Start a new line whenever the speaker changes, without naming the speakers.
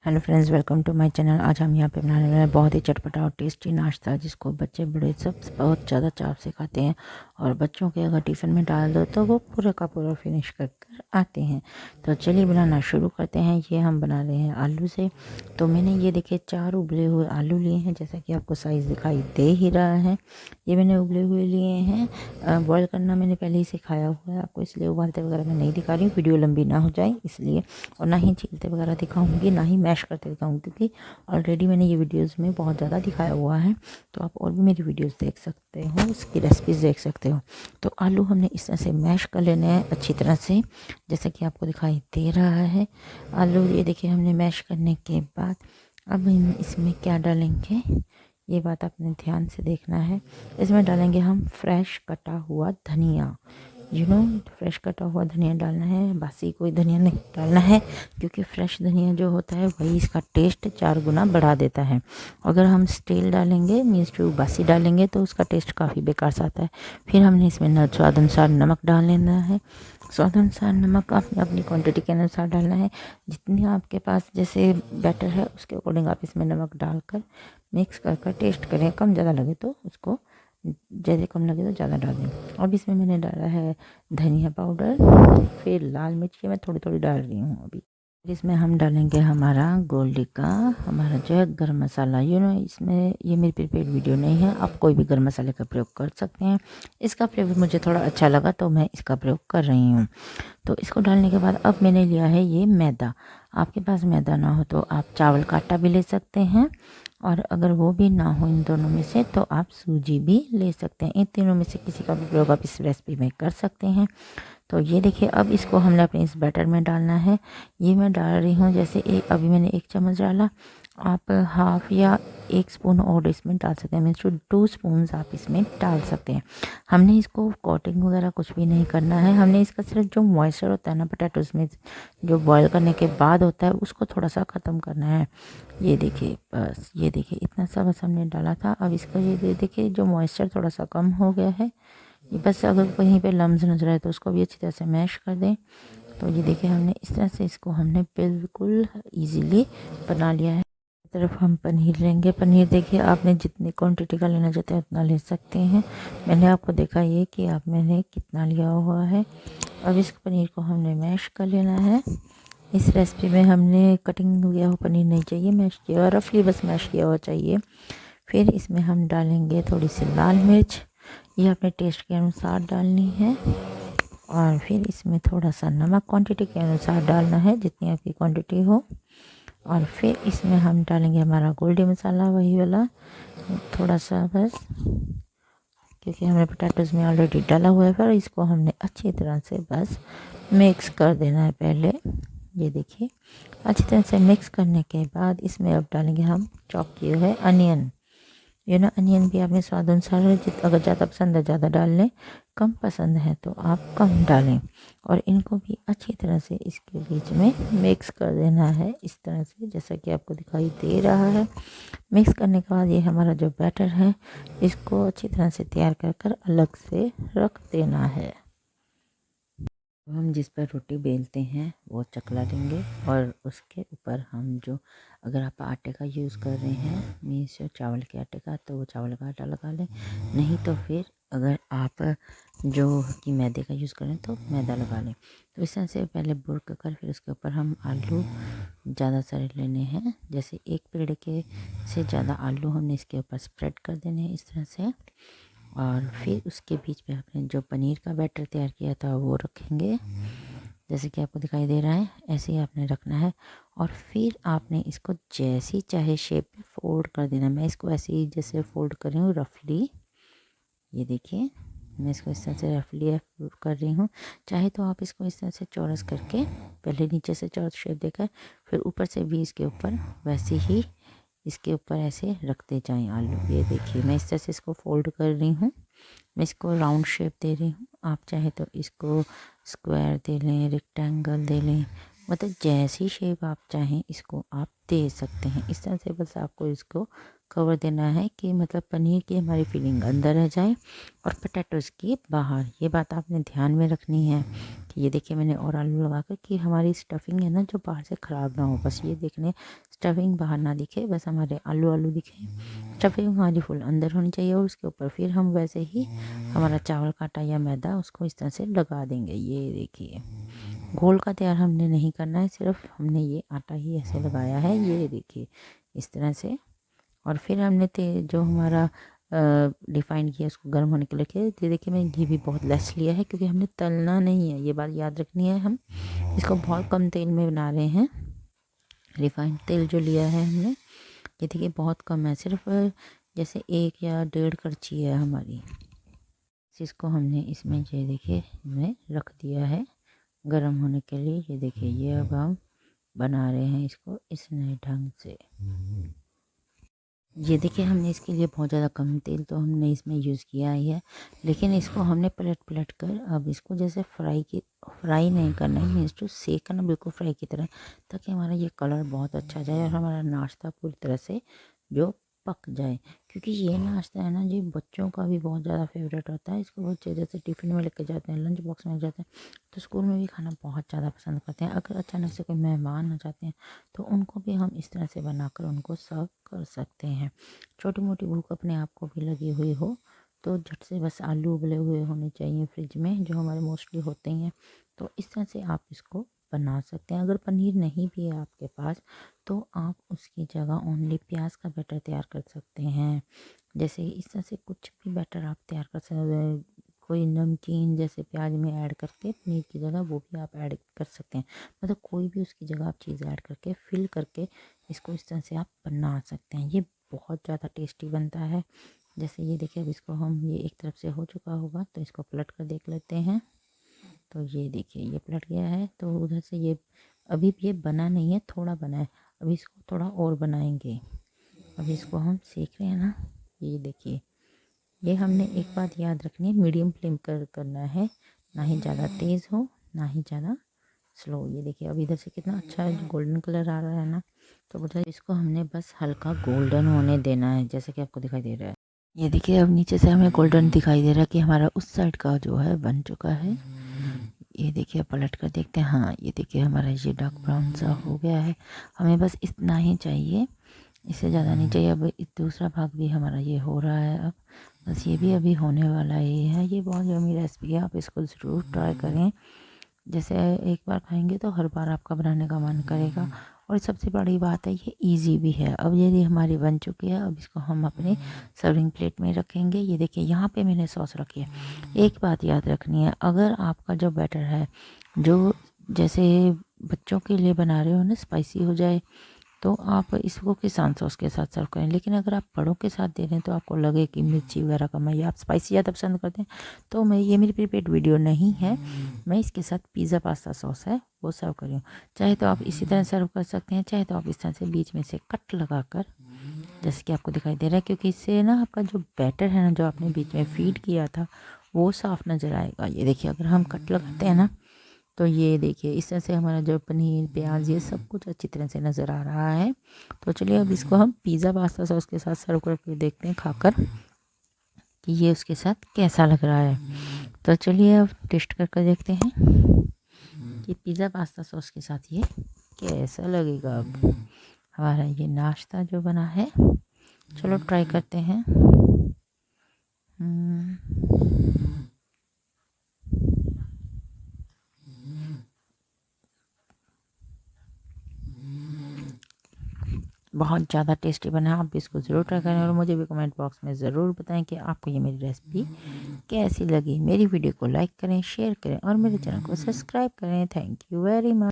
Hello friends, welcome to my channel. आज हम यहाँ पे बनाने वाले हैं बहुत ही चटपटा और टेस्टी नाश्ता, जिसको बच्चे बड़े सब बहुत ज़्यादा चाव से खाते हैं। और बच्चों के अगर टिफ़िन में डाल दो तो वो पूरा का पूरा फिनिश कर कर आते हैं। तो चलिए बनाना शुरू करते हैं। ये हम बना रहे हैं आलू से। तो मैंने ये देखिए 4 उबले हुए आलू लिए हैं, जैसा कि आपको साइज़ दिखाई दे ही रहा है। ये मैंने उबले हुए लिए हैं। बॉयल करना मैंने पहले ही सिखाया हुआ है आपको, इसलिए उबालते वगैरह मैं नहीं दिखा रही हूँ, वीडियो लंबी ना हो जाए इसलिए। और ना ही छीलते वगैरह दिखाऊंगी, ना ही मैश करते दिखाऊंगी, क्योंकि ऑलरेडी मैंने ये वीडियोस में बहुत ज़्यादा दिखाया हुआ है। तो आप और भी मेरी वीडियोस देख सकते हो, इसकी रेसिपीज़ देख सकते हो। तो आलू हमने इस तरह से मैश कर लेने हैं अच्छी तरह से, जैसा कि आपको दिखाई दे रहा है। आलू ये देखिए हमने मैश करने के बाद अब हम इसमें क्या डालेंगे, ये बात आपने ध्यान से देखना है। इसमें डालेंगे हम फ्रेश कटा हुआ धनिया। फ्रेश कटा हुआ धनिया डालना है, बासी कोई धनिया नहीं डालना है, क्योंकि फ्रेश धनिया जो होता है वही इसका टेस्ट 4 गुना बढ़ा देता है। अगर हम स्टील डालेंगे, मीन्स जो बासी डालेंगे, तो उसका टेस्ट काफ़ी बेकार सा आता है। फिर हमने इसमें स्वाद अनुसार नमक डाल लेना है। स्वाद अनुसार नमक आपने अपनी क्वांटिटी के अनुसार डालना है। जितनी आपके पास जैसे बैटर है उसके अकॉर्डिंग आप इसमें नमक डालकर मिक्स कर कर टेस्ट करें। कम ज़्यादा लगे तो उसको, ज़्यादा कम लगे तो ज़्यादा डाल दें। अब इसमें मैंने डाला है धनिया पाउडर, फिर लाल मिर्च ये मैं थोड़ी थोड़ी डाल रही हूँ अभी। इसमें हम डालेंगे हमारा गोल्डी का, हमारा जो है गरम मसाला। इसमें ये मेरी प्रीपेड वीडियो नहीं है, आप कोई भी गरम मसाले का प्रयोग कर सकते हैं। इसका फ्लेवर मुझे थोड़ा अच्छा लगा तो मैं इसका प्रयोग कर रही हूँ। तो इसको डालने के बाद अब मैंने लिया है ये मैदा। आपके पास मैदा ना हो तो आप चावल का आटा भी ले सकते हैं, और अगर वो भी ना हो इन दोनों में से तो आप सूजी भी ले सकते हैं। इन तीनों में से किसी का भी प्रयोग आप इस रेसिपी में कर सकते हैं। तो ये देखिए अब इसको हमने अपने इस बैटर में डालना है। ये मैं डाल रही हूँ, जैसे अभी मैंने 1 चम्मच डाला, आप हाफ़ या 1 स्पून और इसमें डाल सकते हैं, मीन्स 2 स्पून्स आप इसमें डाल सकते हैं। हमने इसको कोटिंग वगैरह कुछ भी नहीं करना है। हमने इसका सिर्फ जो मॉइस्चर होता है ना पोटैटोज़ में, जो बॉयल करने के बाद होता है, उसको थोड़ा सा ख़त्म करना है। ये देखिए, बस ये देखिए इतना सा बस हमने डाला था। अब इसका ये देखिए जो मॉइस्चर थोड़ा सा कम हो गया है। ये बस अगर कहीं पे लम्स नजर आए तो उसको भी अच्छी तरह से मैश कर दें। तो ये देखिए हमने इस तरह से इसको हमने बिल्कुल इजीली बना लिया है। तरफ हम पनीर लेंगे। पनीर देखिए आपने जितनी क्वांटिटी का लेना चाहते हैं उतना ले सकते हैं। मैंने आपको देखा ये कि आप मैंने कितना लिया हुआ है। अब इस पनीर को हमने मैश कर लेना है। इस रेसिपी में हमने कटिंग किया हुआ पनीर नहीं चाहिए, मैश किया हुआ, रफली बस मैश किया हुआ चाहिए। फिर इसमें हम डालेंगे थोड़ी सी लाल मिर्च, ये अपने टेस्ट के अनुसार डालनी है। और फिर इसमें थोड़ा सा नमक क्वांटिटी के अनुसार डालना है, जितनी आपकी क्वांटिटी हो। और फिर इसमें हम डालेंगे हमारा गोल्डी मसाला, वही वाला थोड़ा सा बस, क्योंकि हमने पोटैटोज़ में ऑलरेडी डाला हुआ है। पर इसको हमने अच्छी तरह से बस मिक्स कर देना है पहले। ये देखिए अच्छी तरह से मिक्स करने के बाद इसमें अब डालेंगे हम चॉप किए हुए अनियन। अनियन भी आपने स्वाद अनुसार, अगर ज़्यादा पसंद है ज़्यादा डाल लें, कम पसंद है तो आप कम डालें। और इनको भी अच्छी तरह से इसके बीच में मिक्स कर देना है, इस तरह से जैसा कि आपको दिखाई दे रहा है। मिक्स करने के बाद ये हमारा जो बैटर है, इसको अच्छी तरह से तैयार कर कर अलग से रख देना है। हम जिस पर रोटी बेलते हैं वो चकला लेंगे, और उसके ऊपर हम जो, अगर आप आटे का यूज़ कर रहे हैं, मीन्स चावल के आटे का, तो वो चावल का आटा लगा लें। नहीं तो फिर अगर आप जो कि मैदे का यूज़ करें तो मैदा लगा लें। तो इस तरह से पहले बुर्क कर फिर उसके ऊपर हम आलू ज़्यादा सारे लेने हैं, जैसे 1 पेड़ के से ज़्यादा आलू हमने इसके ऊपर स्प्रेड कर देने हैं इस तरह से। और फिर उसके बीच में आपने जो पनीर का बैटर तैयार किया था वो रखेंगे, जैसे कि आपको दिखाई दे रहा है, ऐसे ही आपने रखना है। और फिर आपने इसको जैसी चाहे शेप में फ़ोल्ड कर देना। मैं इसको ऐसे ही जैसे फ़ोल्ड कर रही हूँ रफली, ये देखिए मैं इसको इस तरह से रफली कर रही हूँ। चाहे तो आप इसको इस तरह से चौरस करके पहले नीचे से चौरस शेप देकर फिर ऊपर से भी इसके ऊपर वैसे ही इसके ऊपर ऐसे रखते जाएं आलू। ये देखिए मैं इस तरह से इसको फोल्ड कर रही हूँ, मैं इसको राउंड शेप दे रही हूँ। आप चाहे तो इसको स्क्वायर दे लें, रेक्टेंगल दे लें, मतलब जैसी शेप आप चाहें इसको आप दे सकते हैं। इस तरह से बस आपको इसको कवर देना है कि मतलब पनीर की हमारी फीलिंग अंदर रह जाए और पोटैटोज़ की बाहर। ये बात आपने ध्यान में रखनी है कि ये देखिए मैंने और आलू लगा कर कि हमारी स्टफिंग है ना जो बाहर से ख़राब ना हो। बस ये देखने स्टफिंग बाहर ना दिखे, बस हमारे आलू आलू दिखे। स्टफिंग हमारी फुल अंदर होनी चाहिए और उसके ऊपर फिर हम वैसे ही हमारा चावल का आटा या मैदा उसको इस तरह से लगा देंगे। ये देखिए घोल का तैयार हमने नहीं करना है, सिर्फ हमने ये आटा ही ऐसे लगाया है। ये देखिए इस तरह से। और फिर हमने जो हमारा रिफाइंड किया उसको गर्म होने के लिए किया। ये देखिए मैंने घी भी बहुत लेस लिया है क्योंकि हमने तलना नहीं है, ये बात याद रखनी है। हम इसको बहुत कम तेल में बना रहे हैं। रिफाइंड तेल जो लिया है हमने ये देखिए बहुत कम है, सिर्फ जैसे 1 या 1.5 करछी है हमारी। इसको हमने इसमें ये देखिए में रख दिया है गरम होने के लिए। ये देखिए ये अब हम बना रहे हैं इसको इस नए ढंग से। ये देखिए हमने इसके लिए बहुत ज़्यादा कम तेल तो हमने इसमें यूज़ किया ही है, लेकिन इसको हमने पलट पलट कर अब इसको जैसे फ्राई नहीं करना है, मीन्स टू सेक करना बिल्कुल फ्राई की तरह, ताकि हमारा ये कलर बहुत अच्छा जाए और हमारा नाश्ता पूरी तरह से जो पक जाए। क्योंकि ये नाश्ता है ना जी बच्चों का भी बहुत ज़्यादा फेवरेट होता है। इसको बच्चे जैसे टिफ़िन में लेके जाते हैं, लंच बॉक्स में जाते हैं, तो स्कूल में भी खाना बहुत ज़्यादा पसंद करते हैं। अगर अचानक से कोई मेहमान आ जाते हैं तो उनको भी हम इस तरह से बनाकर उनको सर्व कर सकते हैं। छोटी मोटी भूख अपने आप को भी लगी हुई हो तो झट से बस आलू उबले हुए होने चाहिए फ्रिज में, जो हमारे मोस्टली होते ही हैं। तो इस तरह से आप इसको बना सकते हैं। अगर पनीर नहीं भी है आपके पास तो आप उसकी जगह ओनली प्याज का बैटर तैयार कर सकते हैं। जैसे इस तरह से कुछ भी बैटर आप तैयार कर सकते हैं। कोई नमकीन जैसे प्याज में ऐड करके पनीर की जगह वो भी आप ऐड कर सकते हैं। मतलब कोई भी उसकी जगह आप चीज़ ऐड करके फिल करके इसको इस तरह से आप बना सकते हैं। ये बहुत ज़्यादा टेस्टी बनता है। जैसे ये देखिए अब इसको हम ये एक तरफ से हो चुका होगा तो इसको पलट कर देख लेते हैं। तो ये देखिए ये पलट गया है, तो उधर से ये अभी ये बना नहीं है, थोड़ा बना है। अभी इसको थोड़ा और बनाएंगे। अभी इसको हम सेक रहे हैं ना। ये देखिए ये हमने एक बात याद रखनी है, मीडियम फ्लेम कर करना है, ना ही ज़्यादा तेज़ हो ना ही ज़्यादा स्लो। ये देखिए अब इधर से कितना अच्छा गोल्डन कलर आ रहा है ना। तो बोला इसको हमने बस हल्का गोल्डन होने देना है, जैसे कि आपको दिखाई दे रहा है। ये देखिए अब नीचे से हमें गोल्डन दिखाई दे रहा है कि हमारा उस साइड का जो है बन चुका है। ये देखिए पलट कर देखते हैं। हाँ ये देखिए हमारा ये डार्क ब्राउन सा हो गया है। हमें बस इतना ही चाहिए, इससे ज़्यादा नहीं चाहिए। अब दूसरा भाग भी हमारा ये हो रहा है, अब बस ये भी अभी होने वाला ही है। ये बहुत यम्मी रेसिपी है, आप इसको ज़रूर ट्राई करें। जैसे एक बार खाएंगे तो हर बार आपका बनाने का मन करेगा। और सबसे बड़ी बात है ये इजी भी है। अब ये हमारी बन चुकी है, अब इसको हम अपने सर्विंग प्लेट में रखेंगे। ये देखिए यहाँ पे मैंने सॉस रखी है। एक बात याद रखनी है, अगर आपका जो बैटर है जो जैसे बच्चों के लिए बना रहे हो ना स्पाइसी हो जाए तो आप इसको किसान सॉस के साथ सर्व करें। लेकिन अगर आप बड़ों के साथ दे रहे हैं तो आपको लगे कि मिर्ची वगैरह कम है या आप स्पाइसी ज़्यादा पसंद करते हैं, तो मैं ये मेरी प्रीपेड वीडियो नहीं है, मैं इसके साथ पिज़्ज़ा पास्ता सॉस है वो सर्व कर रही हूँ। चाहे तो आप इसी तरह सर्व कर सकते हैं, चाहे तो आप इस तरह से बीच में से कट लगा कर, जैसे कि आपको दिखाई दे रहा है, क्योंकि इससे ना आपका जो बैटर है ना जो आपने बीच में फीड किया था वो साफ़ नज़र आएगा। ये देखिए अगर हम कट लगाते हैं ना तो ये देखिए इस तरह से हमारा जो पनीर प्याज ये सब कुछ अच्छी तरह से नज़र आ रहा है। तो चलिए अब इसको हम पिज़्ज़ा पास्ता सॉस के साथ सर्व करके देखते हैं खाकर कि ये उसके साथ कैसा लग रहा है। तो चलिए अब टेस्ट करके देखते हैं कि पिज़्ज़ा पास्ता सॉस के साथ ये कैसा लगेगा। अब हमारा ये नाश्ता जो बना है, चलो ट्राई करते हैं। बहुत ज़्यादा टेस्टी बना है, आप भी इसको ज़रूर ट्राई करें और मुझे भी कमेंट बॉक्स में ज़रूर बताएं कि आपको ये मेरी रेसिपी कैसी लगी। मेरी वीडियो को लाइक करें, शेयर करें और मेरे चैनल को सब्सक्राइब करें। Thank you very much.